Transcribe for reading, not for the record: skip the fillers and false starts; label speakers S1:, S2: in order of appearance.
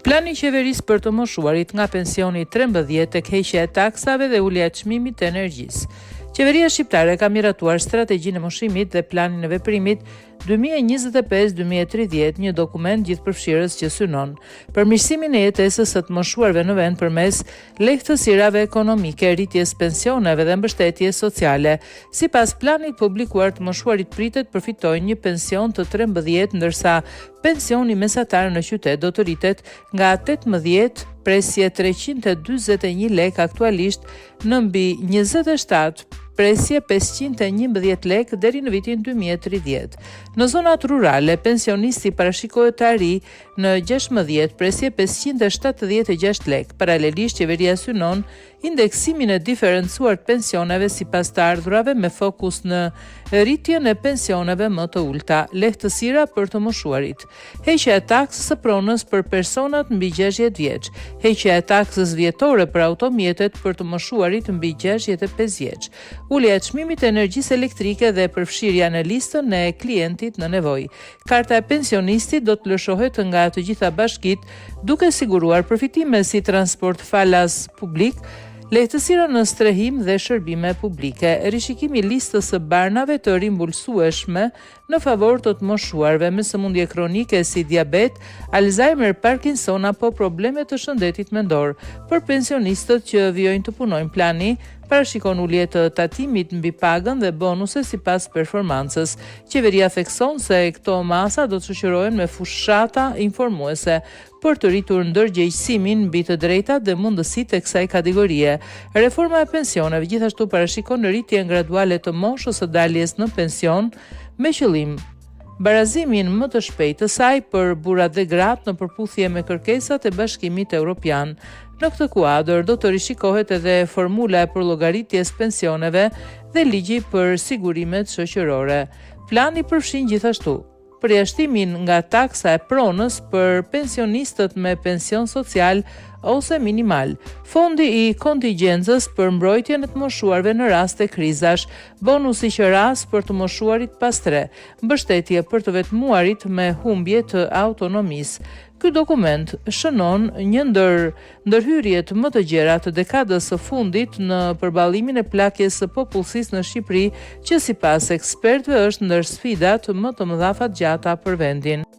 S1: Plani i qeverisë për të moshuarit nga pensioni 13 tek heqja e taksave dhe ulja e çmimit të energjisë. Qeveria shqiptare ka miratuar strategjinë e moshimit dhe planin e veprimit 2025-2030, një dokument gjithëpërfshirës që synon përmirësimin e jetesës së të moshuarve në vend përmes lehtësirave ekonomike, rritjes pensioneve dhe mbështetjes sociale. Sipas planit publikuar, të moshuarit pritet përfitojnë një pension të 13, ndërsa pensioni mesatar në qytet do të rritet nga 18 presje 341 lek aktualisht në mbi 27 presje 511 lek deri në vitin 2030. Në zonat rurale, pensionisti parashikohet të arrijë në 16 presje 576 lek. Paralelisht, qeveria synon indeksimin e diferencuar të pensioneve sipas të ardhurave me fokus në rritjen e pensioneve më të ulta, lehtësira për të moshuarit, heqja e taksës së pronës për personat mbi 60 vjeç, heqja e taksës vjetore për automjetet për të moshuarit mbi 65 vjeç, ulja e çmimit të energjisë elektrike dhe përfshirja në listën e klientit në nevojë. Karta e pensionistit do të lëshohet nga të gjitha bashkitë duke siguruar përfitime si transport falas publik, lehtësira në strehim dhe shërbime publike, rishikimi i listës së barnave të rimbulsueshme në favor të moshuarve me sëmundje kronike si diabet, Alzheimer, Parkinson apo probleme të shëndetit mendor. Për pensionistët që vijojnë të punojnë, plani parashikon ulje të tatimit mbi pagën dhe bonuse sipas performancës. Qeveria thekson se këto masa do të shoqërohen me fushata informuese për të rritur ndërgjegjësimin mbi të drejtat dhe mundësitë e kësaj kategorie. Reforma e pensioneve gjithashtu parashikon rritjen graduale të moshës së daljes në pension me qëllim barazimin më të shpejtë të saj për burrat dhe gratë në përputhje me kërkesat e Bashkimit Evropian. Në këtë kuadër do të rishikohet edhe formula e përllogaritjes pensioneve dhe ligji për sigurimet shoqërore. Plani përfshin gjithashtu përjashtimin nga taksa e pronës për pensionistët me pension social ose minimal, fondi i kontingjencës për mbrojtjen e të moshuarve në rast të krizash, bonusi që rast për të moshuarit pas 3, mbështetje për të vetmuarit me humbje të autonomisë. Ky dokument shënon një ndërhyrje të më të gjera të dekadës së fundit në përballimin e plakjes së popullsisë në Shqipëri, që sipas ekspertëve është ndër sfidat më të mëdha fatgjata për vendin.